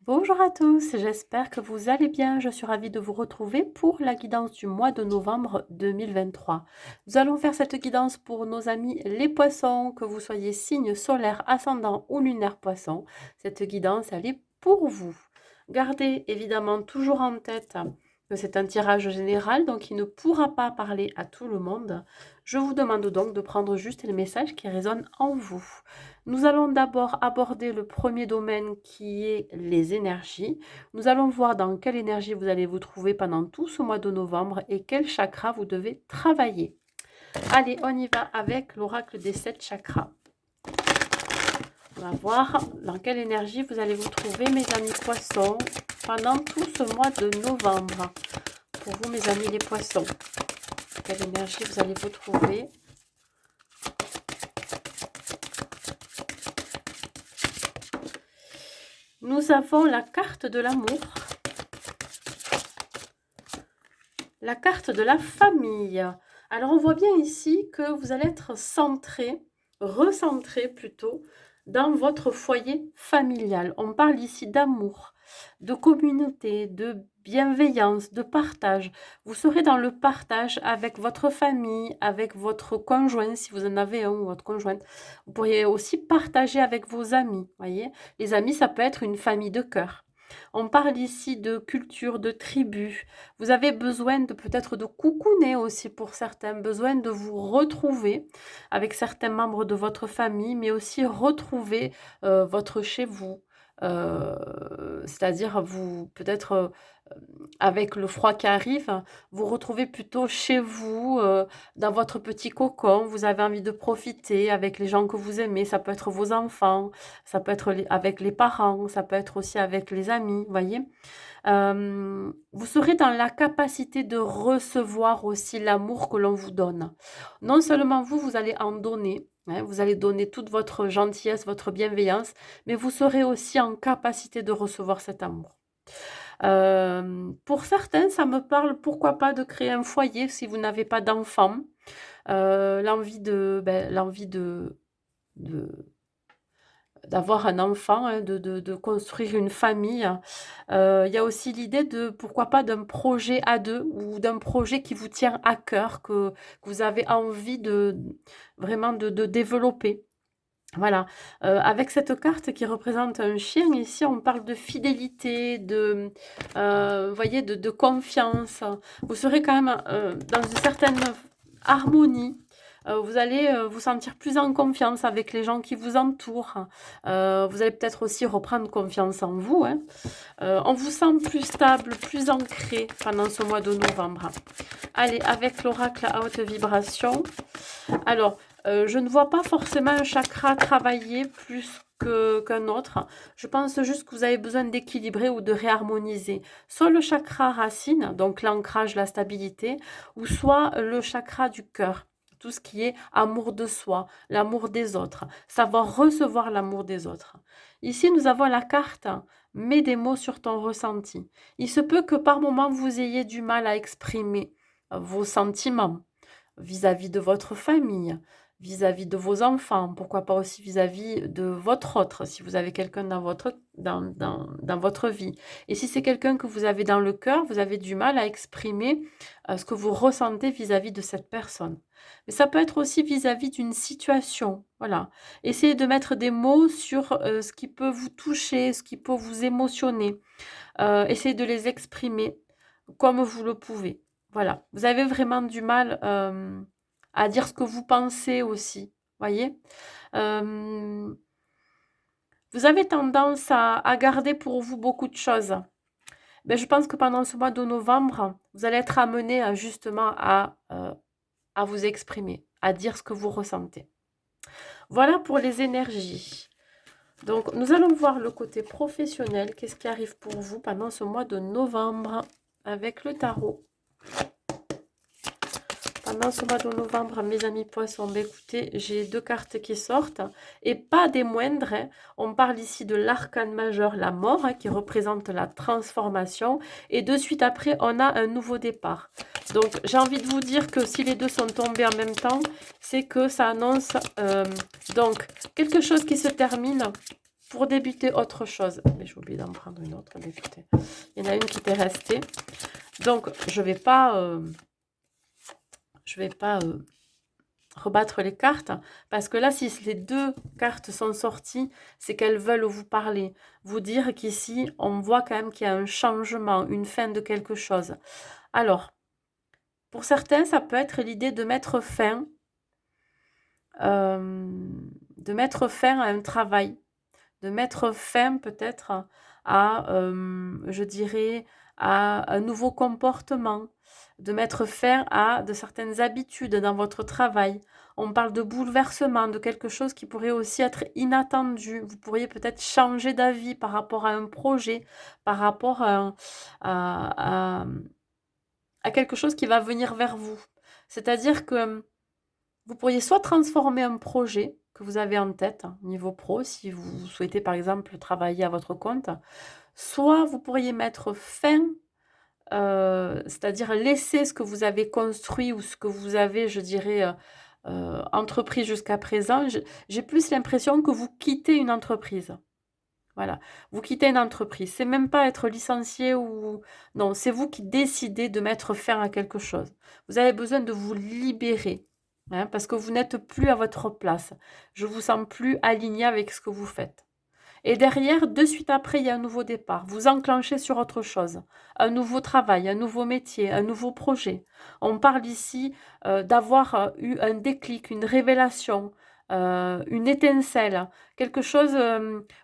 Bonjour à tous, j'espère que vous allez bien. Je suis ravie de vous retrouver pour la guidance du mois de novembre 2023. Nous allons faire cette guidance pour nos amis les poissons, que vous soyez signe solaire, ascendant ou lunaire poisson. Cette guidance, elle est pour vous. Gardez évidemment toujours en tête que c'est un tirage général, donc il ne pourra pas parler à tout le monde. Je vous demande donc de prendre juste les messages qui résonnent en vous. Nous allons d'abord aborder le premier domaine qui est les énergies. Nous allons voir dans quelle énergie vous allez vous trouver pendant tout ce mois de novembre et quel chakra vous devez travailler. Allez, on y va avec l'oracle des 7 chakras. On va voir dans quelle énergie vous allez vous trouver, mes amis poissons, pendant tout ce mois de novembre. Pour vous, mes amis les poissons, quelle énergie vous allez vous trouver? Nous avons la carte de l'amour, la carte de la famille. Alors, on voit bien ici que vous allez être centré, recentré plutôt, dans votre foyer familial. On parle ici d'amour, de communauté, de bienveillance, de partage. Vous serez dans le partage avec votre famille, avec votre conjoint, si vous en avez un ou votre conjointe. Vous pourriez aussi partager avec vos amis, voyez. Les amis, ça peut être une famille de cœur. On parle ici de culture, de tribu. Vous avez besoin de peut-être de coucouner aussi pour certains, besoin de vous retrouver avec certains membres de votre famille, mais aussi retrouver votre chez vous. C'est-à-dire vous peut-être avec le froid qui arrive, vous retrouvez plutôt chez vous, dans votre petit cocon. Vous avez envie de profiter avec les gens que vous aimez. Ça peut être vos enfants, ça peut être avec les parents, ça peut être aussi avec les amis, voyez. Vous serez dans la capacité de recevoir aussi l'amour que l'on vous donne. Non seulement vous, vous allez en donner, hein, vous allez donner toute votre gentillesse, votre bienveillance, mais vous serez aussi en capacité de recevoir cet amour. Pour certains, ça me parle, pourquoi pas, de créer un foyer si vous n'avez pas d'enfants. L'envie de d'avoir un enfant, hein, de construire une famille. Il y a aussi l'idée de, pourquoi pas, d'un projet à deux ou d'un projet qui vous tient à cœur, que vous avez envie de vraiment de développer. Voilà, avec cette carte qui représente un chien, ici, on parle de fidélité, vous voyez, de confiance. Vous serez quand même, dans une certaine harmonie. Vous allez, vous sentir plus en confiance avec les gens qui vous entourent. Vous allez peut-être aussi reprendre confiance en vous, hein. On vous sent plus stable, plus ancré pendant ce mois de novembre. Allez, avec l'oracle à haute vibration. Alors, je ne vois pas forcément un chakra travailler plus qu'un autre. Je pense juste que vous avez besoin d'équilibrer ou de réharmoniser. Soit le chakra racine, donc l'ancrage, la stabilité, ou soit le chakra du cœur. Tout ce qui est amour de soi, l'amour des autres, savoir recevoir l'amour des autres. Ici, nous avons la carte mets des mots sur ton ressenti. Il se peut que par moment, vous ayez du mal à exprimer vos sentiments vis-à-vis de votre famille, vis-à-vis de vos enfants, pourquoi pas aussi vis-à-vis de votre autre, si vous avez quelqu'un dans votre vie. Et si c'est quelqu'un que vous avez dans le cœur, vous avez du mal à exprimer ce que vous ressentez vis-à-vis de cette personne. Mais ça peut être aussi vis-à-vis d'une situation. Voilà. Essayez de mettre des mots sur ce qui peut vous toucher, ce qui peut vous émotionner. Essayez de les exprimer comme vous le pouvez. Voilà. Vous avez vraiment du mal à dire ce que vous pensez aussi. Voyez. Euh, vous avez tendance à garder pour vous beaucoup de choses. Ben, je pense que pendant ce mois de novembre, vous allez être amené justement à vous exprimer, à dire ce que vous ressentez. Voilà pour les énergies. Donc, nous allons voir le côté professionnel. Qu'est-ce qui arrive pour vous pendant ce mois de novembre avec le tarot? Pendant ce mois de novembre, mes amis poissons, bah écoutez, j'ai deux cartes qui sortent et pas des moindres, hein. On parle ici de l'arcane majeur, la mort, hein, qui représente la transformation. Et de suite après, on a un nouveau départ. Donc, j'ai envie de vous dire que si les deux sont tombés en même temps, c'est que ça annonce donc quelque chose qui se termine pour débuter autre chose. Mais j'ai oublié d'en prendre une autre. Mais écoutez, il y en a une qui était restée. Donc, je vais pas rebattre les cartes, parce que là, si les deux cartes sont sorties, c'est qu'elles veulent vous parler, vous dire qu'ici, on voit quand même qu'il y a un changement, une fin de quelque chose. Alors, pour certains, ça peut être l'idée de mettre fin à un travail, de mettre fin peut-être à, je dirais, à un nouveau comportement, de mettre fin à de certaines habitudes dans votre travail. On parle de bouleversement, de quelque chose qui pourrait aussi être inattendu. Vous pourriez peut-être changer d'avis par rapport à un projet, par rapport à, à quelque chose qui va venir vers vous. C'est-à-dire que vous pourriez soit transformer un projet que vous avez en tête, niveau pro, si vous souhaitez par exemple travailler à votre compte, soit vous pourriez mettre fin, c'est-à-dire laisser ce que vous avez construit ou ce que vous avez, je dirais, entrepris jusqu'à présent. J'ai plus l'impression que vous quittez une entreprise. Voilà, vous quittez une entreprise. C'est même pas être licencié ou... Non, c'est vous qui décidez de mettre fin à quelque chose. Vous avez besoin de vous libérer, hein, parce que vous n'êtes plus à votre place. Je vous sens plus aligné avec ce que vous faites. Et derrière, de suite après, il y a un nouveau départ. Vous enclenchez sur autre chose. Un nouveau travail, un nouveau métier, un nouveau projet. On parle ici d'avoir eu un déclic, une révélation, une étincelle, quelque chose,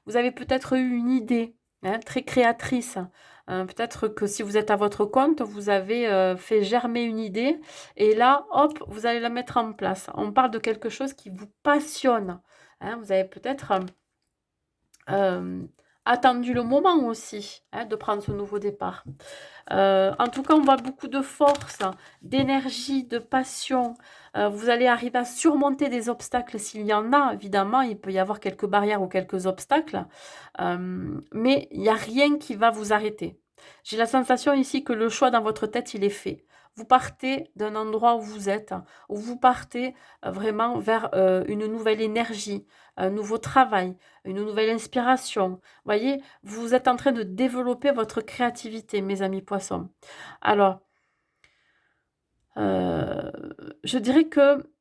vous avez peut-être eu une idée, hein, très créatrice. Peut-être que si vous êtes à votre compte, vous avez fait germer une idée et là, hop, vous allez la mettre en place. On parle de quelque chose qui vous passionne, hein. Vous avez peut-être attendu le moment aussi, hein, de prendre ce nouveau départ. En tout cas, on voit beaucoup de force, d'énergie, de passion. Vous allez arriver à surmonter des obstacles s'il y en a, évidemment. Il peut y avoir quelques barrières ou quelques obstacles, mais il n'y a rien qui va vous arrêter. J'ai la sensation ici que le choix dans votre tête, il est fait. Vous partez d'un endroit où vous êtes, où vous partez vraiment vers une nouvelle énergie, un nouveau travail, une nouvelle inspiration. Voyez, vous êtes en train de développer votre créativité, mes amis poissons. Alors, euh, je dirais que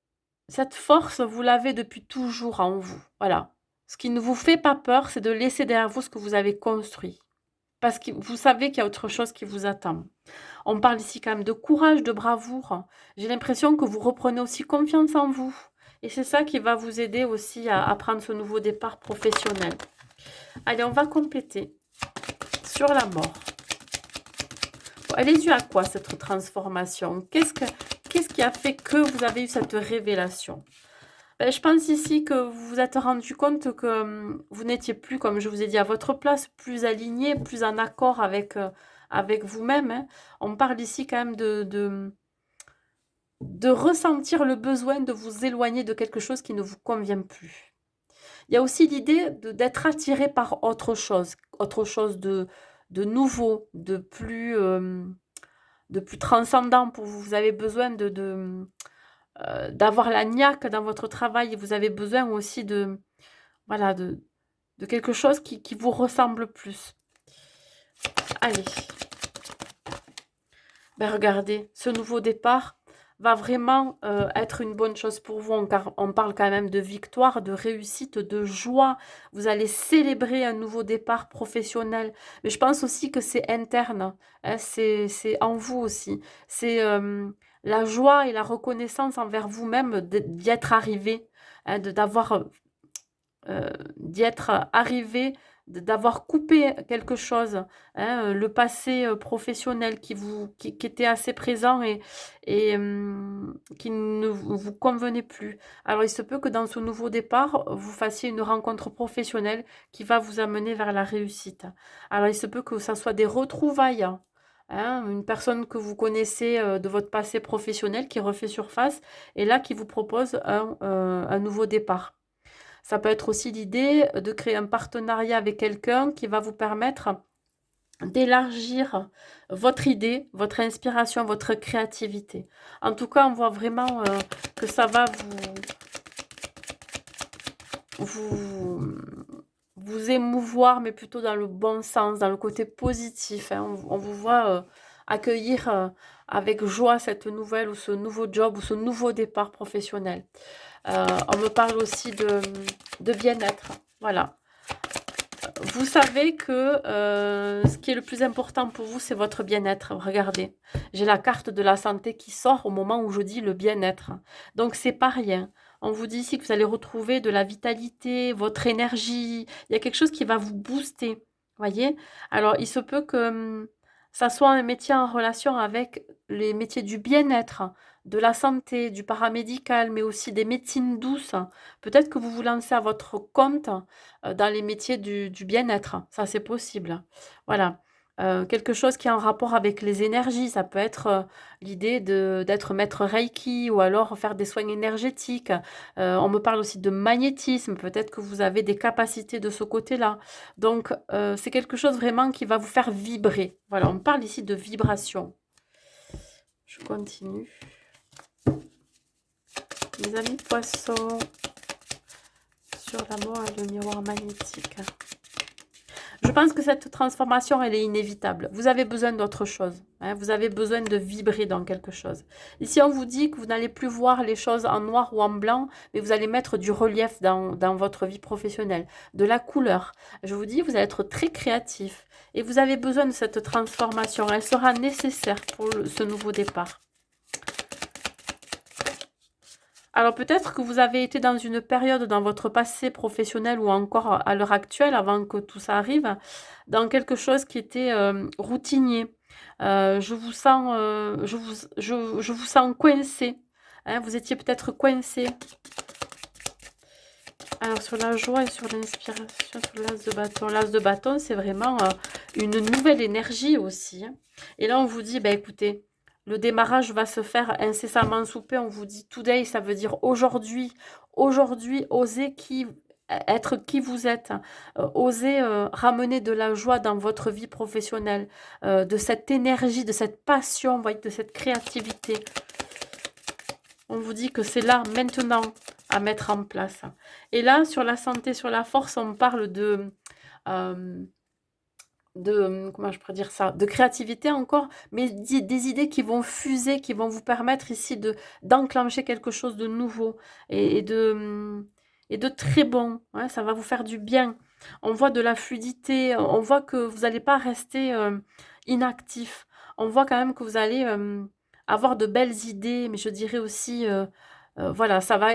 cette force, vous l'avez depuis toujours en vous. Voilà. Ce qui ne vous fait pas peur, c'est de laisser derrière vous ce que vous avez construit. Parce que vous savez qu'il y a autre chose qui vous attend. On parle ici quand même de courage, de bravoure. J'ai l'impression que vous reprenez aussi confiance en vous. Et c'est ça qui va vous aider aussi à prendre ce nouveau départ professionnel. Allez, on va compléter sur la mort. Bon, elle est due à quoi cette transformation? Qu'est-ce qui a fait que vous avez eu cette révélation? Ben, je pense ici que vous vous êtes rendu compte que vous n'étiez plus, comme je vous ai dit, à votre place, plus aligné, plus en accord avec vous-même, hein. On parle ici quand même de ressentir le besoin de vous éloigner de quelque chose qui ne vous convient plus. Il y a aussi l'idée d'être attiré par autre chose de nouveau, de plus transcendant pour vous. Vous avez besoin d'avoir la niaque dans votre travail et vous avez besoin aussi voilà, de quelque chose qui vous ressemble plus. Allez. Ben regardez, ce nouveau départ va vraiment être une bonne chose pour vous, car on parle quand même de victoire, de réussite, de joie. Vous allez célébrer un nouveau départ professionnel. Mais je pense aussi que c'est interne, hein, c'est en vous aussi. C'est la joie et la reconnaissance envers vous-même d'y être arrivé, hein, d'y être arrivé, d'avoir coupé quelque chose, hein, le passé professionnel qui était assez présent et qui ne vous convenait plus. Alors, il se peut que dans ce nouveau départ, vous fassiez une rencontre professionnelle qui va vous amener vers la réussite. Alors, il se peut que ça soit des retrouvailles, hein, une personne que vous connaissez de votre passé professionnel qui refait surface et là qui vous propose un nouveau départ. Ça peut être aussi l'idée de créer un partenariat avec quelqu'un qui va vous permettre d'élargir votre idée, votre inspiration, votre créativité. En tout cas, on voit vraiment que ça va vous vous émouvoir, mais plutôt dans le bon sens, dans le côté positif, hein. On vous voit accueillir avec joie cette nouvelle ou ce nouveau job ou ce nouveau départ professionnel. On me parle aussi de bien-être. Voilà. Vous savez que ce qui est le plus important pour vous, c'est votre bien-être. Regardez, j'ai la carte de la santé qui sort au moment où je dis le bien-être. Donc, c'est pas rien. On vous dit ici que vous allez retrouver de la vitalité, votre énergie. Il y a quelque chose qui va vous booster. Voyez? Alors, il se peut que ça soit un métier en relation avec les métiers du bien-être, de la santé, du paramédical, mais aussi des médecines douces. Peut-être que vous vous lancez à votre compte dans les métiers du bien-être. Ça, c'est possible. Voilà. Quelque chose qui est en rapport avec les énergies. Ça peut être l'idée d'être maître Reiki ou alors faire des soins énergétiques. On me parle aussi de magnétisme. Peut-être que vous avez des capacités de ce côté-là. Donc, c'est quelque chose vraiment qui va vous faire vibrer. Voilà, on me parle ici de vibration. Je continue. Mes amis poissons, sur l'amour et le miroir magnétique. Je pense que cette transformation, elle est inévitable. Vous avez besoin d'autre chose. Hein, vous avez besoin de vibrer dans quelque chose. Ici, on vous dit que vous n'allez plus voir les choses en noir ou en blanc, mais vous allez mettre du relief dans votre vie professionnelle, de la couleur. Je vous dis, vous allez être très créatif. Et vous avez besoin de cette transformation. Elle sera nécessaire pour ce nouveau départ. Alors peut-être que vous avez été dans une période dans votre passé professionnel ou encore à l'heure actuelle, avant que tout ça arrive, dans quelque chose qui était routinier. Je vous sens, je vous sens coincé. Hein, vous étiez peut-être coincé. Alors sur la joie et sur l'inspiration, sur l'as de bâton. L'as de bâton, c'est vraiment une nouvelle énergie aussi. Hein. Et là, on vous dit, bah, écoutez, le démarrage va se faire incessamment sous peu. On vous dit today, ça veut dire aujourd'hui. Aujourd'hui, osez être qui vous êtes. Osez ramener de la joie dans votre vie professionnelle. De cette énergie, de cette passion, vous voyez, de cette créativité. On vous dit que c'est là, maintenant, à mettre en place. Et là, sur la santé, sur la force, on parle euh, comment je pourrais dire ça, de créativité encore, mais des idées qui vont fuser, qui vont vous permettre ici d'enclencher quelque chose de nouveau et de très bon. Ouais, ça va vous faire du bien. On voit de la fluidité, on voit que vous n'allez pas rester inactif. On voit quand même que vous allez avoir de belles idées, mais je dirais aussi, voilà, ça va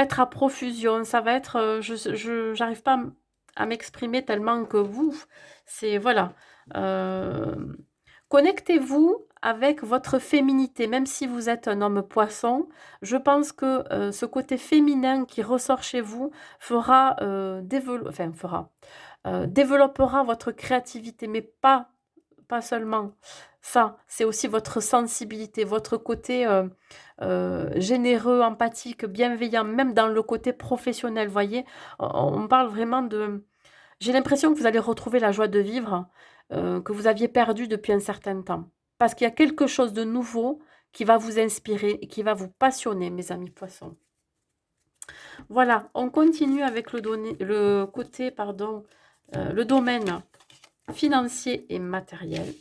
être à profusion, ça va être, j'arrive pas à m'exprimer tellement que vous, c'est voilà. Hem, Connectez-vous avec votre féminité, même si vous êtes un homme poisson. Je pense que, ce côté féminin qui ressort chez vous fera, développera votre créativité, mais pas seulement ça, c'est aussi votre sensibilité, votre côté, généreux, empathique, bienveillant, même dans le côté professionnel, voyez? On parle vraiment de j'ai l'impression que vous allez retrouver la joie de vivre, que vous aviez perdue depuis un certain temps. Parce qu'il y a quelque chose de nouveau qui va vous inspirer et qui va vous passionner, mes amis poissons. Voilà, on continue avec le côté, pardon, le domaine financier et matériel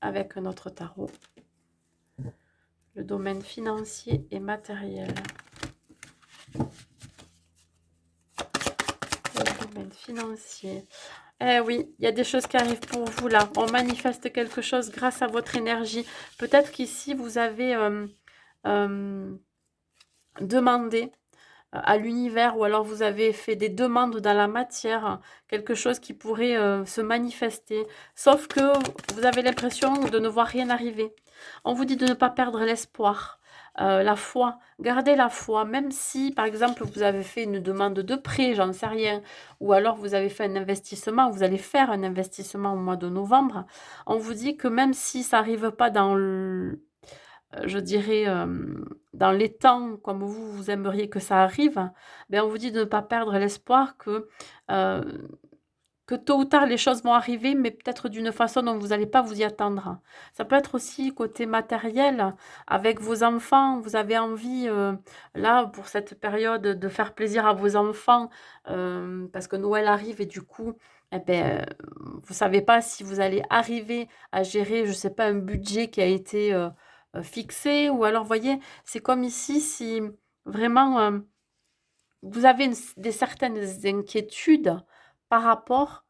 avec notre tarot. Le domaine financier et matériel. Le domaine financier. Eh oui, il y a des choses qui arrivent pour vous là. On manifeste quelque chose grâce à votre énergie. Peut-être qu'ici, vous avez demandé à l'univers ou alors vous avez fait des demandes dans la matière, quelque chose qui pourrait se manifester. Sauf que vous avez l'impression de ne voir rien arriver. On vous dit de ne pas perdre l'espoir, la foi. Gardez la foi, même si, par exemple, vous avez fait une demande de prêt, j'en sais rien, ou alors vous avez fait un investissement, vous allez faire un investissement au mois de novembre. On vous dit que même si ça n'arrive pas dans je dirais, dans les temps comme vous aimeriez que ça arrive, ben, on vous dit de ne pas perdre l'espoir que, heu, que tôt ou tard les choses vont arriver, mais peut-être d'une façon dont vous allez pas vous y attendre. Ça peut être aussi côté matériel, avec vos enfants, vous avez envie, là, pour cette période, de faire plaisir à vos enfants, parce que Noël arrive et du coup, et beh, vous savez pas si vous allez arriver à gérer, je sais pas, un budget qui a été, fixé ou alors, voyez, c'est comme ici si vraiment, vous avez des certaines inquiétudes par rapport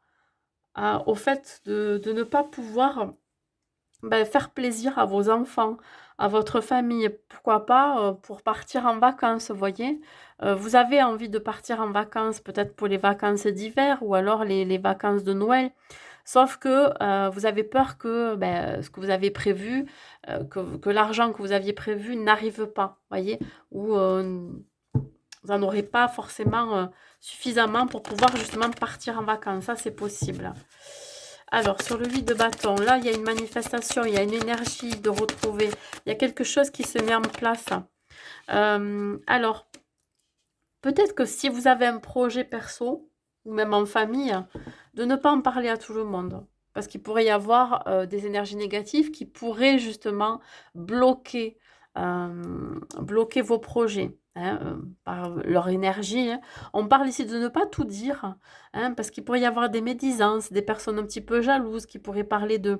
au fait de ne pas pouvoir, faire plaisir à vos enfants, à votre famille. Pourquoi pas, pour partir en vacances, vous voyez? Vous avez envie de partir en vacances, peut-être pour les vacances d'hiver ou alors les vacances de Noël. Sauf que, vous avez peur que, ce que vous avez prévu, que l'argent que vous aviez prévu n'arrive pas, voyez? Ou, vous en aurez pas forcément, suffisamment pour pouvoir justement partir en vacances. Ça, c'est possible. Alors, sur le 8 de bâton, là, il y a une manifestation, il y a une énergie de retrouver. Il y a quelque chose qui se met en place. Alors, peut-être que si vous avez un projet perso, ou même en famille, de ne pas en parler à tout le monde. Parce qu'il pourrait y avoir des énergies négatives qui pourraient justement bloquer, bloquer vos projets, hein, par leur énergie, hein. On parle ici de ne pas tout dire, hein, parce qu'il pourrait y avoir des médisances, des personnes un petit peu jalouses qui pourraient parler de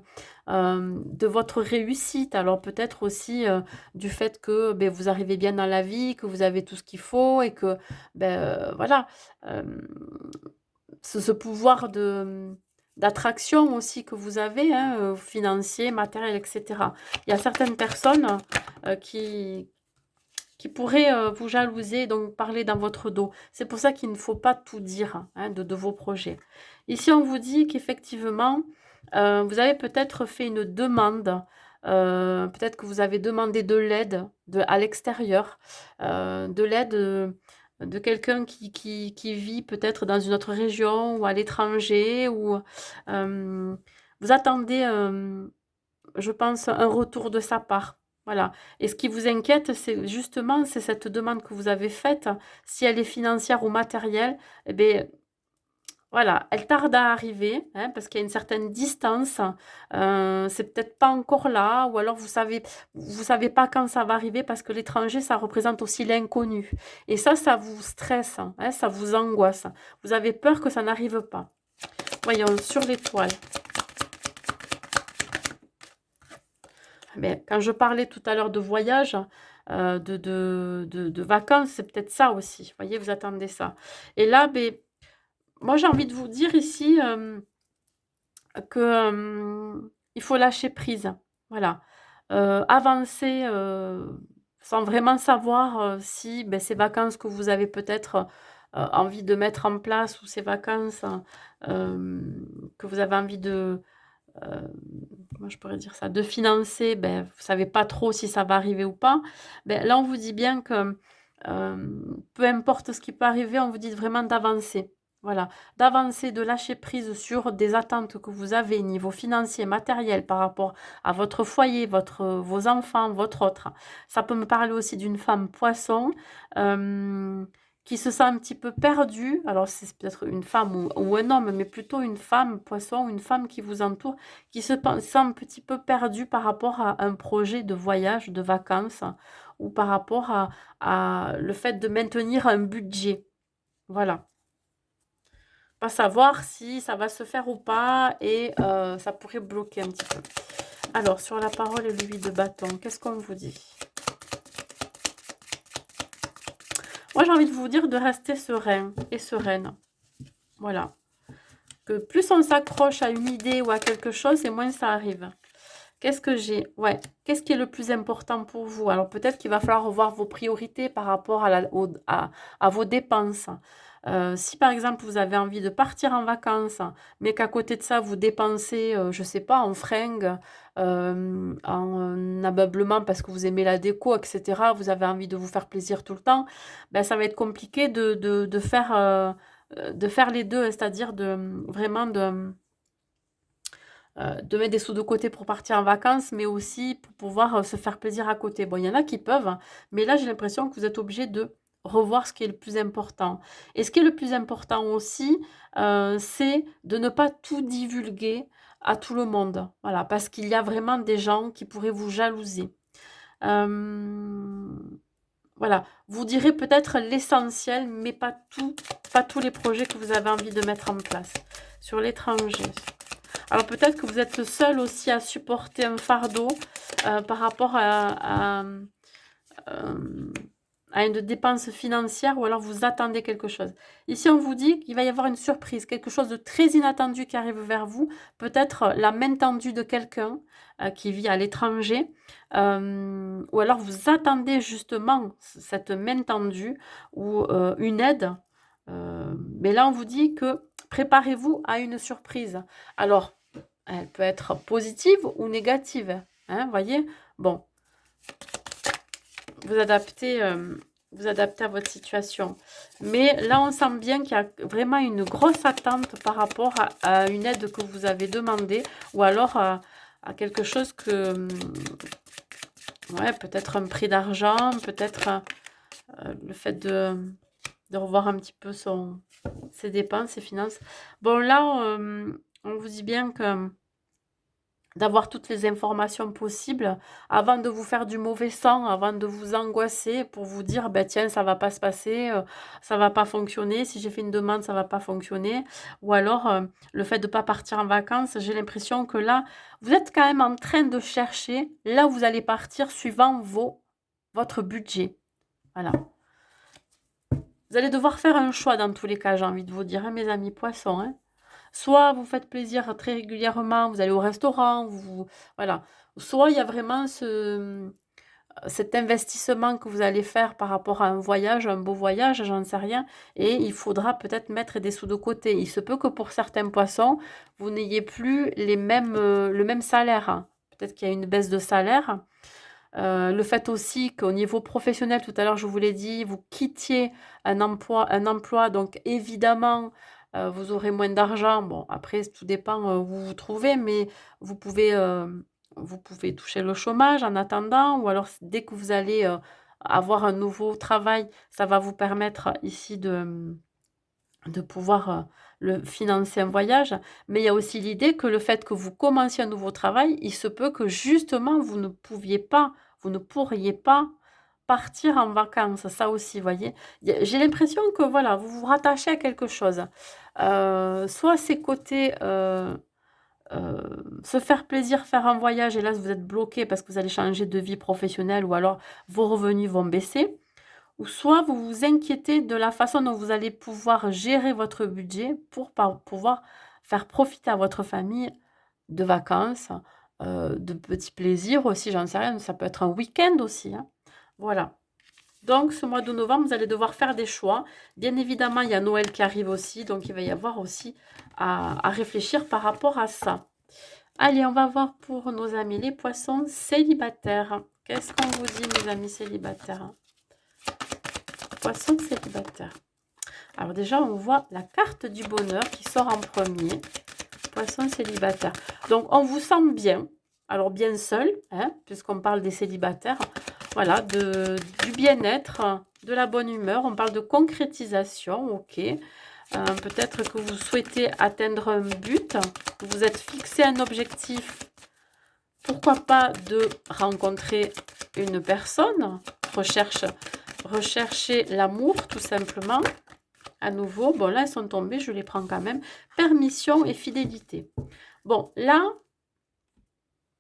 votre réussite. Alors peut-être aussi du fait que vous arrivez bien dans la vie, que vous avez tout ce qu'il faut et que voilà, hem, ce pouvoir d'attraction aussi que vous avez, hein, financier, matériel et cetera. Il y a certaines personnes, qui pourraient, vous jalouser, donc parler dans votre dos. C'est pour ça qu'il ne faut pas tout dire, hein, de vos projets. Ici, on vous dit qu'effectivement, vous avez peut-être fait une demande, peut-être que vous avez demandé de l'aide à l'extérieur, de l'aide, de quelqu'un qui vit peut-être dans une autre région ou à l'étranger ou, hem, vous attendez, je pense, un retour de sa part. Voilà. Et ce qui vous inquiète, c'est justement, c'est cette demande que vous avez faite, si elle est financière ou matérielle, eh beh, voilà, elle tarde à arriver, hein, parce qu'il y a une certaine distance, c'est peut-être pas encore là ou alors vous savez pas quand ça va arriver parce que l'étranger, ça représente aussi l'inconnu et ça vous stresse, hein, ça vous angoisse. Vous avez peur que ça n'arrive pas. Voyons, sur l'étoile. Mais quand je parlais tout à l'heure de voyage, de vacances, c'est peut-être ça aussi. Vous voyez, vous attendez ça. Et là, moi, j'ai envie de vous dire ici que il faut lâcher prise. Voilà. Avancer sans vraiment savoir si ces vacances que vous avez peut-être envie de mettre en place ou ces vacances que vous avez envie de Hem, comment je pourrais dire ça? De financer, vous savez pas trop si ça va arriver ou pas. Là, on vous dit bien que, peu importe ce qui peut arriver, on vous dit vraiment d'avancer. Voilà, d'avancer, de lâcher prise sur des attentes que vous avez niveau financier, matériel, par rapport à votre foyer, vos enfants, votre autre. Ça peut me parler aussi d'une femme poisson, hem qui se sent un petit peu perdue. Alors c'est peut-être une femme ou un homme, mais plutôt une femme poisson, une femme qui vous entoure, qui sent un petit peu perdue par rapport à un projet de voyage, de vacances, ou par rapport à le fait de maintenir un budget. Voilà. Pas savoir si ça va se faire ou pas et ça pourrait bloquer un petit peu. Alors, sur la parole et le 8 de bâton, qu'est-ce qu'on vous dit? Moi, j'ai envie de vous dire de rester serein et sereine. Voilà. Que plus on s'accroche à une idée ou à quelque chose et moins ça arrive. Qu'est-ce que j'ai? Ouais. Qu'est-ce qui est le plus important pour vous? Alors peut-être qu'il va falloir revoir vos priorités par rapport à vos dépenses. Si par exemple vous avez envie de partir en vacances, mais qu'à côté de ça vous dépensez, je sais pas, en fringues, en ameublement parce que vous aimez la déco, et cetera, vous avez envie de vous faire plaisir tout le temps, ça va être compliqué de faire les 2, c'est-à-dire vraiment de mettre des sous de côté pour partir en vacances, mais aussi pour pouvoir, se faire plaisir à côté. Bon, il y en a qui peuvent, hein, mais là, j'ai l'impression que vous êtes obligé de revoir ce qui est le plus important. Et ce qui est le plus important aussi, c'est de ne pas tout divulguer à tout le monde. Voilà, parce qu'il y a vraiment des gens qui pourraient vous jalouser. Hem, voilà, vous direz peut-être l'essentiel, mais pas tous les projets que vous avez envie de mettre en place. Sur l'étranger. Alors peut-être que vous êtes seul aussi à supporter un fardeau par rapport euh, à une dépense financière ou alors vous attendez quelque chose. Ici, on vous dit qu'il va y avoir une surprise, quelque chose de très inattendu qui arrive vers vous, peut-être la main tendue de quelqu'un qui vit à l'étranger, ou alors vous attendez justement cette main tendue ou une aide. Mais là, on vous dit que préparez-vous à une surprise. Alors, elle peut être positive ou négative, hein, voyez? Bon, vous adaptez, vous adaptez à votre situation. Mais là, on sent bien qu'il y a vraiment une grosse attente par rapport à une aide que vous avez demandée ou alors à quelque chose que, ouais, peut-être un prix d'argent, peut-être le fait de revoir un petit peu ses dépenses, ses finances. Bon, là, on vous dit bien que d'avoir toutes les informations possibles avant de vous faire du mauvais sang, avant de vous angoisser pour vous dire, ben tiens, ça va pas se passer, ça va pas fonctionner, si j'ai fait une demande, ça va pas fonctionner. Ou alors, le fait de pas partir en vacances, j'ai l'impression que là, vous êtes quand même en train de chercher là où vous allez partir suivant votre budget. Voilà. Vous allez devoir faire un choix dans tous les cas, j'ai envie de vous dire, hein, mes amis poissons, hein. Soit vous faites plaisir très régulièrement, vous allez au restaurant, voilà. Soit il y a vraiment cet investissement que vous allez faire par rapport à un voyage, un beau voyage, j'en sais rien, et il faudra peut-être mettre des sous de côté. Il se peut que pour certains poissons, vous n'ayez plus le même salaire, hein. Peut-être qu'il y a une baisse de salaire. Le fait aussi qu'au niveau professionnel, tout à l'heure je vous l'ai dit, vous quittiez un emploi, donc évidemment, vous aurez moins d'argent. Bon, après, tout dépend où vous vous trouvez, mais vous pouvez, vous pouvez toucher le chômage en attendant, ou alors dès que vous allez avoir un nouveau travail, ça va vous permettre ici de pouvoir financer un voyage. Mais il y a aussi l'idée que le fait que vous commenciez un nouveau travail, il se peut que justement vous ne pourriez pas partir en vacances. Ça aussi, voyez. J'ai l'impression que voilà, vous vous rattachez à quelque chose. Soit c'est côté se faire plaisir, faire un voyage, et là vous êtes bloqué parce que vous allez changer de vie professionnelle, ou alors vos revenus vont baisser. Ou soit vous vous inquiétez de la façon dont vous allez pouvoir gérer votre budget pour pouvoir faire profiter à votre famille de vacances, de petits plaisirs aussi, j'en sais rien, ça peut être un week-end aussi, hein. Voilà. Donc ce mois de novembre, vous allez devoir faire des choix. Bien évidemment, il y a Noël qui arrive aussi, donc il va y avoir aussi à réfléchir par rapport à ça. Allez, on va voir pour nos amis les poissons célibataires. Qu'est-ce qu'on vous dit, mes amis célibataires? Poisson célibataire. Alors déjà, on voit la carte du bonheur qui sort en premier. Poisson célibataire. Donc, on vous sent bien. Alors, bien seul, hein, puisqu'on parle des célibataires. Voilà, du bien-être, de la bonne humeur. On parle de concrétisation, ok. Peut-être que vous souhaitez atteindre un but. Vous êtes fixé un objectif. Pourquoi pas de rencontrer une personne. Rechercher l'amour, tout simplement. À nouveau, bon, là, elles sont tombées, je les prends quand même. Permission et fidélité. Bon, là,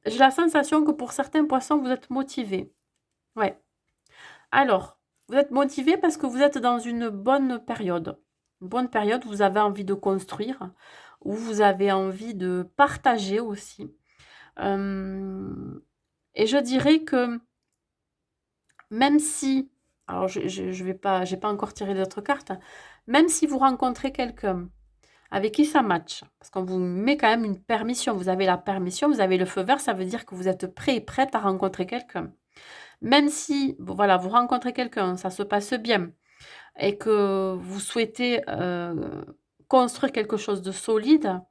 j'ai la sensation que pour certains poissons, vous êtes motivés. Ouais. Alors, vous êtes motivés parce que vous êtes dans une bonne période. Une bonne période où vous avez envie de construire, où vous avez envie de partager aussi. Et je dirais que même si, alors je vais pas, j'ai pas encore tiré d'autres cartes, même si vous rencontrez quelqu'un avec qui ça match, parce qu'on vous met quand même une permission, vous avez la permission, vous avez le feu vert, ça veut dire que vous êtes prêt et prête à rencontrer quelqu'un. Même si, bon, voilà, vous rencontrez quelqu'un, ça se passe bien, et que vous souhaitez construire quelque chose de solide,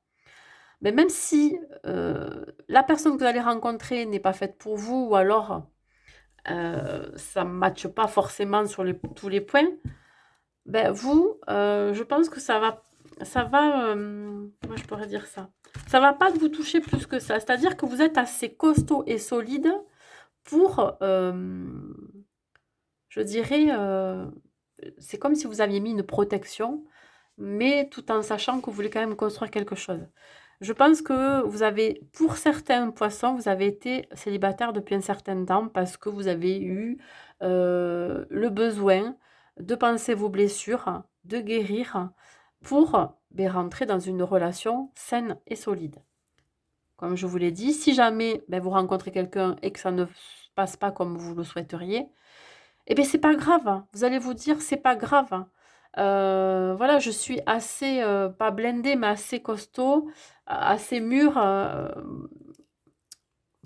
mais même si la personne que vous allez rencontrer n'est pas faite pour vous, ou alors ça ne matche pas forcément sur tous les points, ben vous, je pense que comment je pourrais dire ça? Ça va pas vous toucher plus que ça. C'est-à-dire que vous êtes assez costaud et solide pour, je dirais, c'est comme si vous aviez mis une protection, mais tout en sachant que vous voulez quand même construire quelque chose. Je pense que vous avez, pour certains poissons, vous avez été célibataire depuis un certain temps parce que vous avez eu le besoin de penser vos blessures, de guérir pour ben, rentrer dans une relation saine et solide. Comme je vous l'ai dit, si jamais ben, vous rencontrez quelqu'un et que ça ne se passe pas comme vous le souhaiteriez, eh bien, c'est pas grave, hein. Vous allez vous dire: «C'est pas grave, hein». Voilà, je suis assez, pas blindée, mais assez costaud, assez mûr,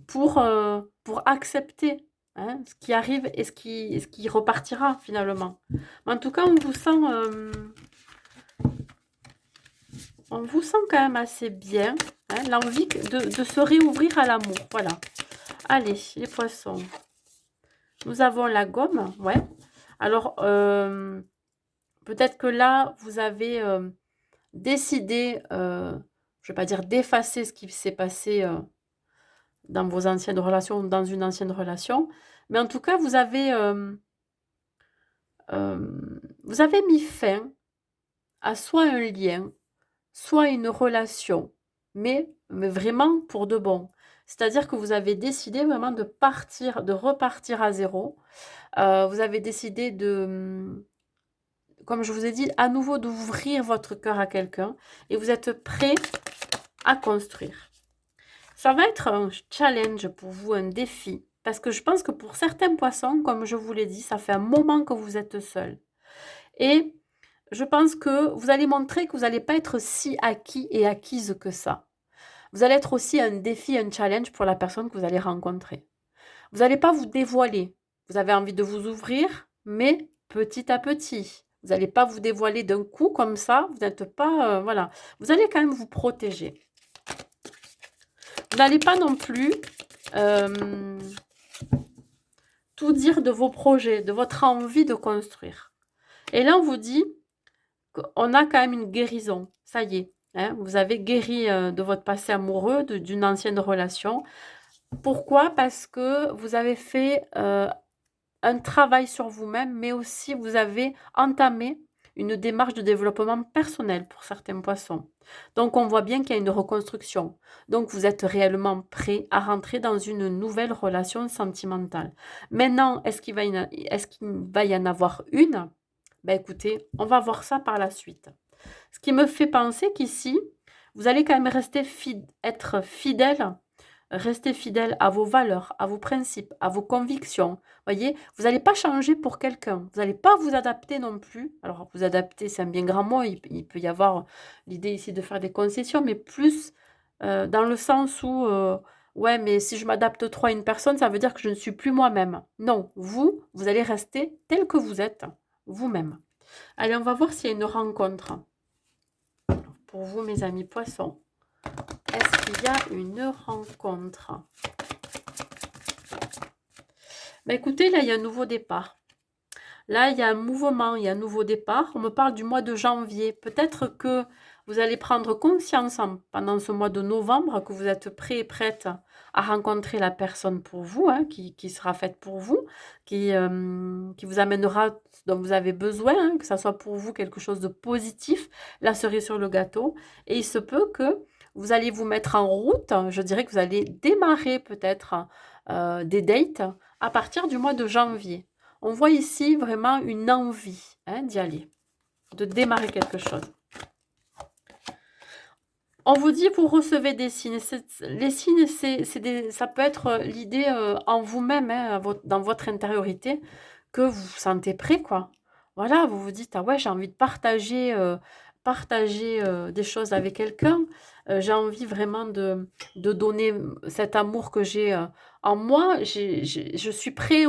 pour accepter, hein, ce qui arrive et ce qui repartira finalement. Mais en tout cas, on vous sent quand même assez bien, hein, l'envie de se réouvrir à l'amour, voilà. Allez, les poissons. Nous avons la gomme, ouais. Alors, peut-être que là, vous avez décidé, je ne vais pas dire d'effacer ce qui s'est passé dans vos anciennes relations ou dans une ancienne relation, mais en tout cas, vous avez mis fin à soit un lien, soit une relation, mais vraiment pour de bon. C'est-à-dire que vous avez décidé vraiment de partir, de repartir à zéro. Vous avez décidé de, comme je vous ai dit, à nouveau d'ouvrir votre cœur à quelqu'un et vous êtes prêt à construire. Ça va être un challenge pour vous, un défi, parce que je pense que pour certains poissons, comme je vous l'ai dit, ça fait un moment que vous êtes seul. Et je pense que vous allez montrer que vous n'allez pas être si acquis et acquise que ça. Vous allez être aussi un défi, un challenge pour la personne que vous allez rencontrer. Vous n'allez pas vous dévoiler. Vous avez envie de vous ouvrir, mais petit à petit. Vous n'allez pas vous dévoiler d'un coup comme ça. Vous n'êtes pas... voilà. Vous allez quand même vous protéger. Vous n'allez pas non plus tout dire de vos projets, de votre envie de construire. Et là, on vous dit qu'on a quand même une guérison. Ça y est. Hein, vous avez guéri de votre passé amoureux, d'une ancienne relation. Pourquoi? Parce que vous avez fait un travail sur vous-même, mais aussi vous avez entamé une démarche de développement personnel pour certains poissons. Donc, on voit bien qu'il y a une reconstruction. Donc, vous êtes réellement prêt à rentrer dans une nouvelle relation sentimentale. Maintenant, est-ce qu'il va y en avoir une? Ben, écoutez, on va voir ça par la suite. Ce qui me fait penser qu'ici, vous allez quand même être fidèle. Restez fidèle à vos valeurs, à vos principes, à vos convictions. Voyez, vous n'allez pas changer pour quelqu'un. Vous n'allez pas vous adapter non plus. Alors, vous adapter, c'est un bien grand mot. Il peut y avoir l'idée ici de faire des concessions, mais plus dans le sens où, ouais, mais si je m'adapte trop à une personne, ça veut dire que je ne suis plus moi-même. Non, vous allez rester tel que vous êtes, vous-même. Allez, on va voir s'il y a une rencontre pour vous, mes amis poissons. Est-ce qu'il y a une rencontre? Ben écoutez, là, il y a un nouveau départ. Là, il y a un mouvement, il y a un nouveau départ. On me parle du mois de janvier. Peut-être que vous allez prendre conscience pendant ce mois de novembre que vous êtes prêt et prête à rencontrer la personne pour vous, hein, qui sera faite pour vous, qui vous amènera ce dont vous avez besoin, hein, que ça soit pour vous quelque chose de positif, la cerise sur le gâteau. Et il se peut que vous allez vous mettre en route. Je dirais que vous allez démarrer peut-être des dates à partir du mois de janvier. On voit ici vraiment une envie, hein, d'y aller, de démarrer quelque chose. On vous dit, vous recevez des signes. Les signes, ça peut être l'idée en vous-même, hein, dans votre intériorité, que vous vous sentez prêt, quoi. Voilà, vous vous dites, ah ouais, j'ai envie de partager des choses avec quelqu'un. J'ai envie vraiment de donner cet amour que j'ai en moi. Je suis prêt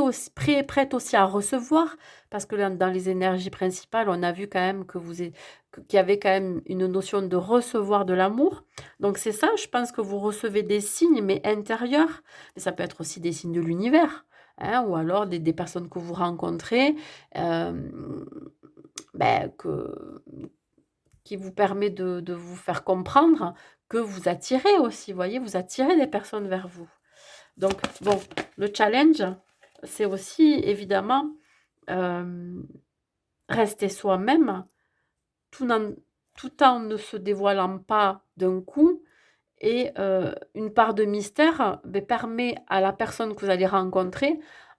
et prête aussi à recevoir, parce que dans les énergies principales, on a vu quand même qu'il y avait quand même une notion de recevoir de l'amour. Donc c'est ça, je pense que vous recevez des signes, mais intérieurs. Mais ça peut être aussi des signes de l'univers. hein, ou alors des personnes que vous rencontrez, ben, qui vous permet de vous faire comprendre que vous attirez aussi, voyez? Vous attirez des personnes vers vous. Donc bon, le challenge, c'est aussi évidemment, rester soi-même tout en tout en ne se dévoilant pas d'un coup et une part de mystère, beh, permet à la personne que vous allez rencontrer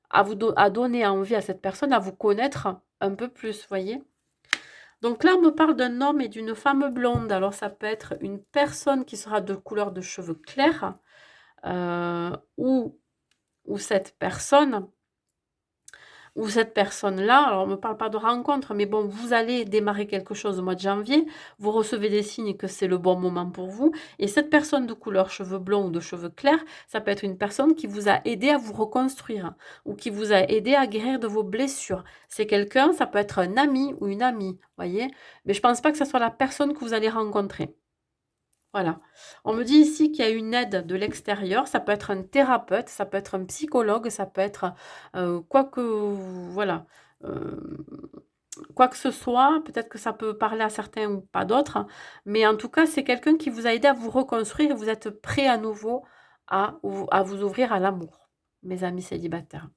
à donner envie à cette personne à vous connaître un peu plus, voyez? Donc là, on me parle d'un homme et d'une femme blonde. Alors ça peut être une personne qui sera de couleur de cheveux clairs, heu, ou ou cette personne ou cette personne-là, alors on ne me parle pas de rencontre, mais bon, vous allez démarrer quelque chose au mois de janvier, vous recevez des signes que c'est le bon moment pour vous, et cette personne de couleur cheveux blonds ou de cheveux clairs, ça peut être une personne qui vous a aidé à vous reconstruire, ou qui vous a aidé à guérir de vos blessures. C'est quelqu'un, ça peut être un ami ou une amie, voyez? Mais je pense pas que ce soit la personne que vous allez rencontrer. Voilà. On me dit ici qu'il y a une aide de l'extérieur, ça peut être un thérapeute, ça peut être un psychologue, ça peut être, quoi que voilà, hem, quoi que ce soit, peut-être que ça peut parler à certains ou pas d'autres, mais en tout cas, c'est quelqu'un qui vous a aidé à vous reconstruire et vous êtes prêts à nouveau à vous ouvrir à l'amour, mes amis célibataires.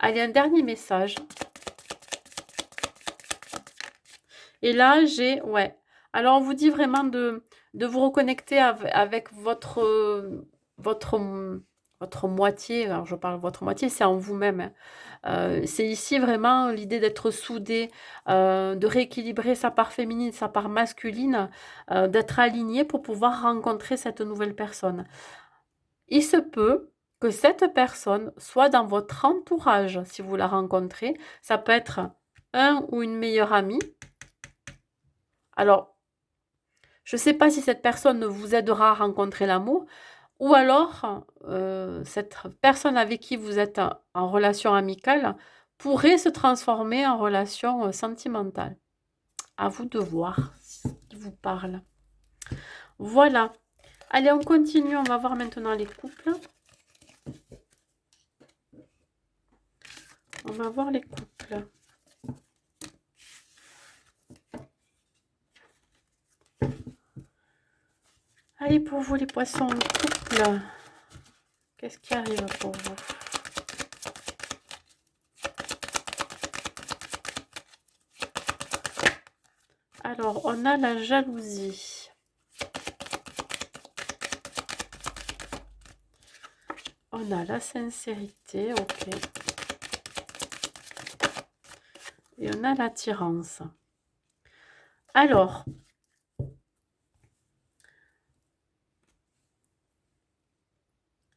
Allez, un dernier message et là, j'ai ouais, alors on vous dit vraiment de vous reconnecter avec votre, votre, votre moitié. Alors je parle votre moitié, c'est en vous-même, hein. C'est ici vraiment l'idée d'être soudé, de rééquilibrer sa part féminine, sa part masculine, d'être aligné pour pouvoir rencontrer cette nouvelle personne. Il se peut que cette personne soit dans votre entourage si vous la rencontrez. Ça peut être un ou une meilleure amie. Alors, je ne sais pas si cette personne vous aidera à rencontrer l'amour ou alors, cette personne avec qui vous êtes en relation amicale pourrait se transformer en relation, sentimentale. À vous de voir ce qui vous parle. Voilà. Allez, on continue, on va voir maintenant les couples. On va voir les couples. Allez, pour vous les poissons, couple, qu'est-ce qui arrive pour vous? Alors, on a la jalousie. On a la sincérité, ok. Et on a l'attirance. Alors,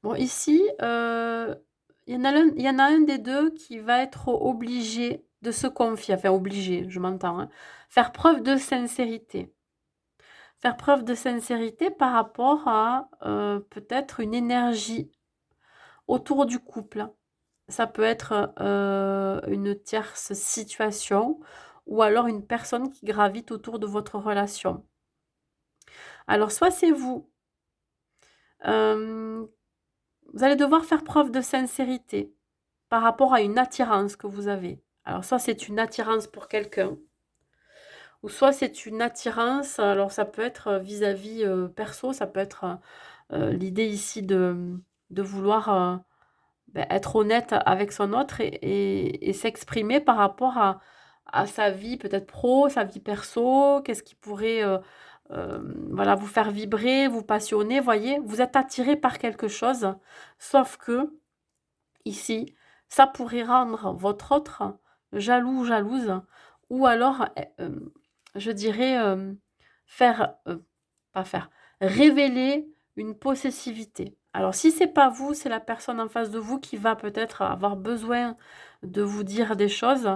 bon ici, il y en a un des 2 qui va être obligé de se confier, enfin obligé, je m'entends, hein. Faire preuve de sincérité. Faire preuve de sincérité par rapport à, peut-être une énergie autour du couple. Ça peut être, une tierce situation ou alors une personne qui gravite autour de votre relation. Alors soit c'est vous, hem, vous allez devoir faire preuve de sincérité par rapport à une attirance que vous avez. Alors soit c'est une attirance pour quelqu'un ou soit c'est une attirance, alors ça peut être, vis-à-vis, perso, ça peut être, l'idée ici de vouloir, être honnête avec son autre et s'exprimer par rapport à sa vie peut-être pro, sa vie perso, qu'est-ce qui pourrait, voilà, vous faire vibrer, vous passionner, voyez? Vous êtes attiré par quelque chose, sauf que ici, ça pourrait rendre votre autre jaloux ou jalouse ou alors, je dirais, faire, pas faire, révéler une possessivité. Alors si c'est pas vous, c'est la personne en face de vous qui va peut-être avoir besoin de vous dire des choses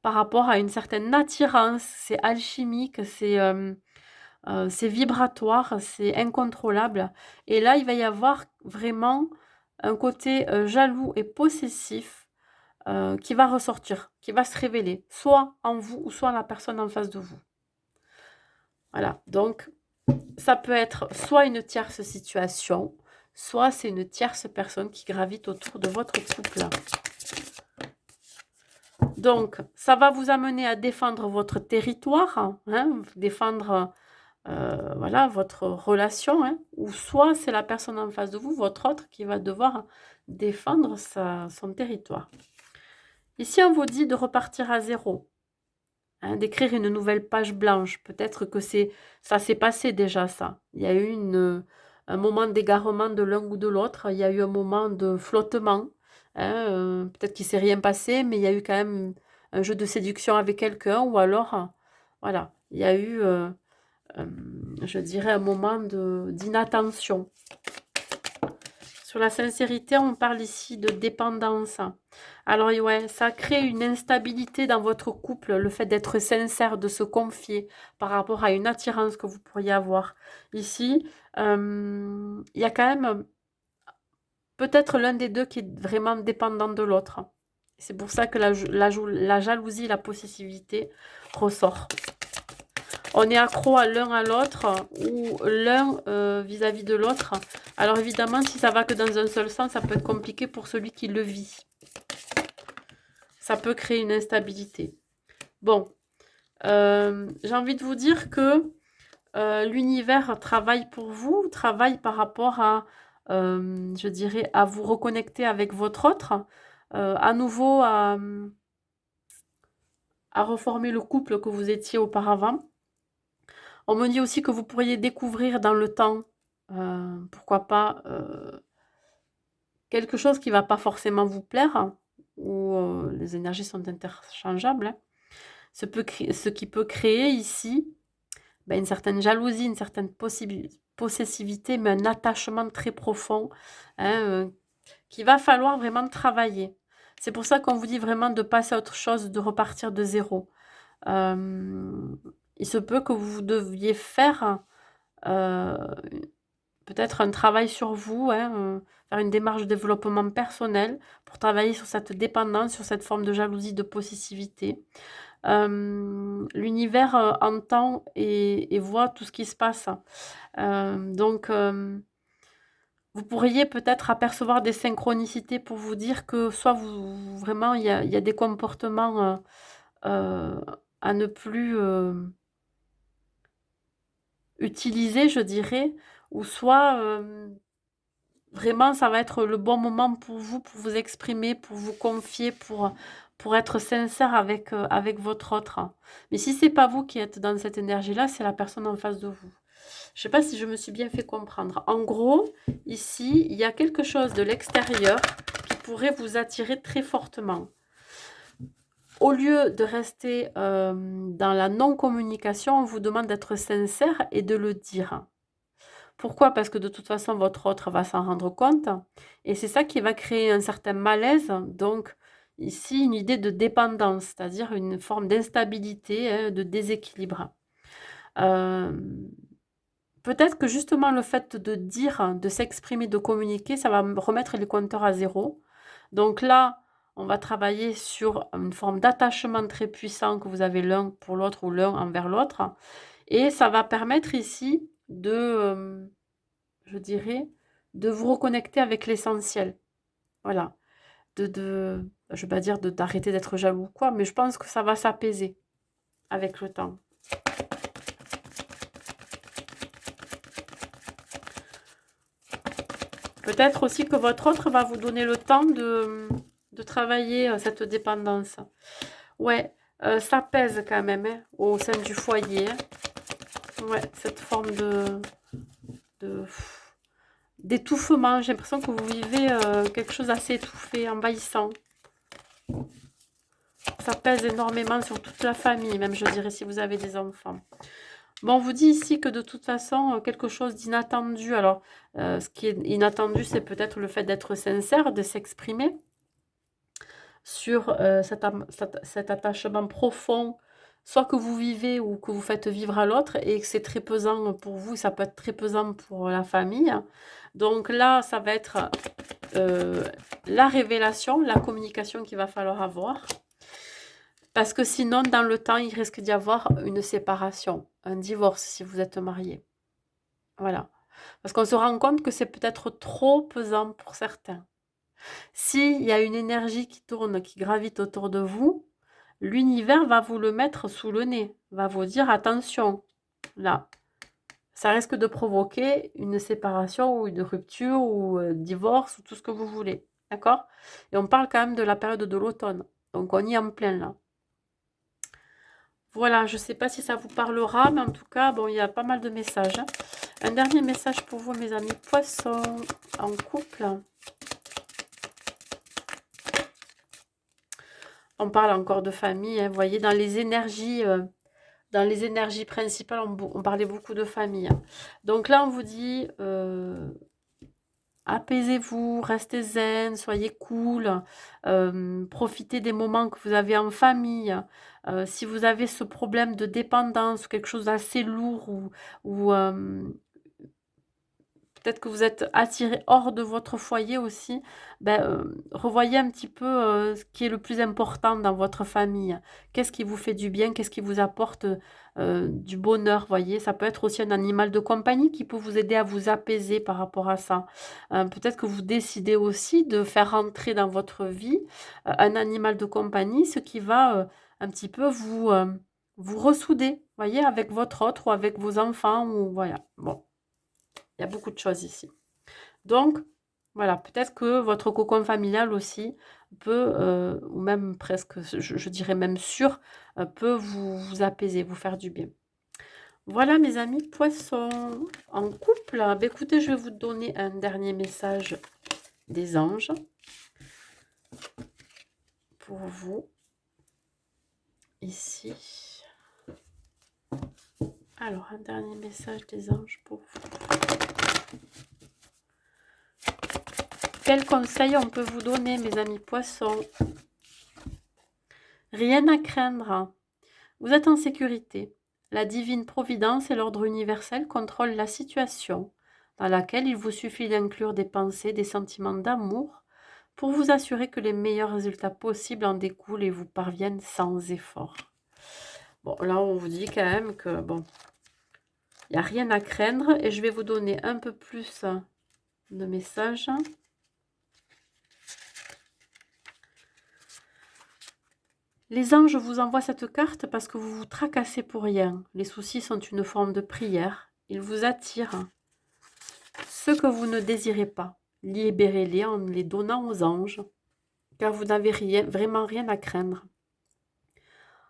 par rapport à une certaine attirance. C'est alchimique, c'est vibratoire, c'est incontrôlable et là, il va y avoir vraiment un côté, jaloux et possessif, qui va ressortir, qui va se révéler, soit en vous ou soit la personne en face de vous. Voilà, donc ça peut être soit une tierce situation, soit c'est une tierce personne qui gravite autour de votre couple. Donc, ça va vous amener à défendre votre territoire, hein, défendre voilà, votre relation, hein, ou soit c'est la personne en face de vous, votre autre, qui va devoir défendre son territoire. Ici, on vous dit de repartir à zéro, hein, d'écrire une nouvelle page blanche. Peut-être que ça s'est passé déjà, ça. Il y a eu un moment d'égarement de l'un ou de l'autre. Il y a eu un moment de flottement. Hein, peut-être qu'il ne s'est rien passé, mais il y a eu quand même un jeu de séduction avec quelqu'un. Ou alors, voilà, il y a eu, je dirais, un moment d'inattention. Sur la sincérité, on parle ici de dépendance. Alors ouais, ça crée une instabilité dans votre couple, le fait d'être sincère, de se confier par rapport à une attirance que vous pourriez avoir. Ici, il y a quand même peut-être l'un des deux qui est vraiment dépendant de l'autre. C'est pour ça que la jalousie, la possessivité ressort. On est accro à l'un à l'autre ou l'un vis-à-vis de l'autre. Alors évidemment, si ça va que dans un seul sens, ça peut être compliqué pour celui qui le vit. Ça peut créer une instabilité. Bon, j'ai envie de vous dire que l'univers travaille pour vous, travaille par rapport à, je dirais, à vous reconnecter avec votre autre, à nouveau à reformer le couple que vous étiez auparavant. On me dit aussi que vous pourriez découvrir dans le temps, pourquoi pas, quelque chose qui ne va pas forcément vous plaire, hein, ou les énergies sont interchangeables, hein. Ce qui peut créer ici ben, une certaine jalousie, une certaine possessivité, mais un attachement très profond, hein, qu'il va falloir vraiment travailler. C'est pour ça qu'on vous dit vraiment de passer à autre chose, de repartir de zéro. Il se peut que vous deviez faire peut-être un travail sur vous, hein, faire une démarche de développement personnel pour travailler sur cette dépendance, sur cette forme de jalousie, de possessivité. L'univers entend et voit tout ce qui se passe. Donc, vous pourriez peut-être apercevoir des synchronicités pour vous dire que soit vraiment il y a des comportements à ne plus utiliser, je dirais, ou soit vraiment ça va être le bon moment pour vous exprimer, pour vous confier, pour être sincère avec votre autre. Mais si c'est pas vous qui êtes dans cette énergie-là, c'est la personne en face de vous. Je sais pas si je me suis bien fait comprendre. En gros, ici, il y a quelque chose de l'extérieur qui pourrait vous attirer très fortement. Au lieu de rester dans la non-communication, on vous demande d'être sincère et de le dire. Pourquoi? Parce que de toute façon, votre autre va s'en rendre compte et c'est ça qui va créer un certain malaise. Donc, ici, une idée de dépendance, c'est-à-dire une forme d'instabilité, hein, de déséquilibre. Peut-être que justement le fait de dire, de s'exprimer, de communiquer, ça va me remettre les compteurs à zéro. Donc là, on va travailler sur une forme d'attachement très puissant que vous avez l'un pour l'autre ou l'un envers l'autre. Et ça va permettre ici de, je dirais, de vous reconnecter avec l'essentiel. Voilà. Je ne vais pas dire d'arrêter d'être jaloux ou quoi, mais je pense que ça va s'apaiser avec le temps. Peut-être aussi que votre autre va vous donner le temps de travailler cette dépendance. Ouais, ça pèse quand même hein, au sein du foyer. Ouais, cette forme de d'étouffement. J'ai l'impression que vous vivez quelque chose d'assez étouffé, envahissant. Ça pèse énormément sur toute la famille, même je dirais si vous avez des enfants. Bon, on vous dit ici que de toute façon, quelque chose d'inattendu. Alors, ce qui est inattendu, c'est peut-être le fait d'être sincère, de s'exprimer sur cet attachement profond, soit que vous vivez ou que vous faites vivre à l'autre, et que c'est très pesant pour vous, ça peut être très pesant pour la famille. Donc là, ça va être la révélation, la communication qu'il va falloir avoir. Parce que sinon, dans le temps, il risque d'y avoir une séparation, un divorce si vous êtes marié. Voilà. Parce qu'on se rend compte que c'est peut-être trop pesant pour certains. S'il y a une énergie qui tourne, qui gravite autour de vous, l'univers va vous le mettre sous le nez, va vous dire attention, là, ça risque de provoquer une séparation ou une rupture ou divorce ou tout ce que vous voulez. D'accord? Et on parle quand même de la période de l'automne. Donc on y est en plein là. Voilà, je ne sais pas si ça vous parlera, mais en tout cas, bon, il y a pas mal de messages, hein. Un dernier message pour vous, mes amis poissons, en couple. On parle encore de famille, hein, vous voyez, dans les énergies principales, on parlait beaucoup de famille, hein. Donc là, on vous dit, apaisez-vous, restez zen, soyez cool, profitez des moments que vous avez en famille. Si vous avez ce problème de dépendance ou quelque chose d'assez lourd ou peut-être que vous êtes attiré hors de votre foyer aussi, ben, revoyez un petit peu, ce qui est le plus important dans votre famille. Qu'est-ce qui vous fait du bien? Qu'est-ce qui vous apporte, du bonheur, voyez? Ça peut être aussi un animal de compagnie qui peut vous aider à vous apaiser par rapport à ça. Peut-être que vous décidez aussi de faire rentrer dans votre vie, un animal de compagnie, ce qui va, un petit peu vous ressouder, voyez? Avec votre autre ou avec vos enfants ou voilà, bon. Il y a beaucoup de choses ici. Donc, voilà, peut-être que votre cocon familial aussi peut, ou même presque, je dirais même sûr, peut vous apaiser, vous faire du bien. Voilà mes amis poissons. En couple, bah, écoutez, je vais vous donner un dernier message des anges pour vous. Ici. Alors, un dernier message des anges pour vous. Quel conseil on peut vous donner, mes amis poissons? Rien à craindre. Vous êtes en sécurité. La divine providence et l'ordre universel contrôlent la situation, dans laquelle il vous suffit d'inclure des pensées, des sentiments d'amour, pour vous assurer que les meilleurs résultats possibles en découlent et vous parviennent sans effort. Bon, là, on vous dit quand même que, bon, il n'y a rien à craindre, et je vais vous donner un peu plus de messages. Les anges vous envoient cette carte parce que vous vous tracassez pour rien. Les soucis sont une forme de prière. Ils vous attirent ce que vous ne désirez pas. Libérez-les en les donnant aux anges, car vous n'avez vraiment rien à craindre.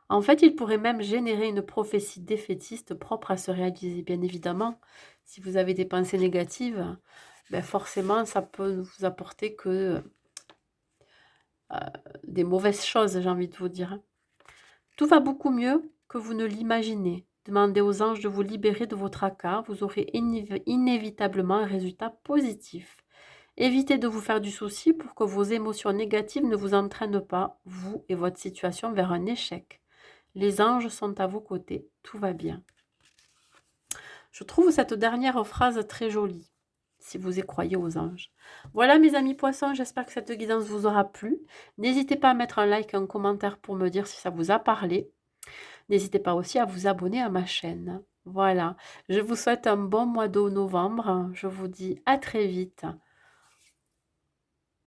En fait, ils pourraient même générer une prophétie défaitiste propre à se réaliser. Bien évidemment, si vous avez des pensées négatives, ben forcément, ça peut ne vous apporter que des mauvaises choses, j'ai envie de vous dire. Tout va beaucoup mieux que vous ne l'imaginez. Demandez aux anges de vous libérer de vos tracas, vous aurez inévitablement un résultat positif. Évitez de vous faire du souci pour que vos émotions négatives ne vous entraînent pas, vous et votre situation, vers un échec. Les anges sont à vos côtés, tout va bien. Je trouve cette dernière phrase très jolie, si vous y croyez aux anges. Voilà mes amis poissons, j'espère que cette guidance vous aura plu. N'hésitez pas à mettre un like, un commentaire pour me dire si ça vous a parlé. N'hésitez pas aussi à vous abonner à ma chaîne. Voilà, je vous souhaite un bon mois de novembre. Je vous dis à très vite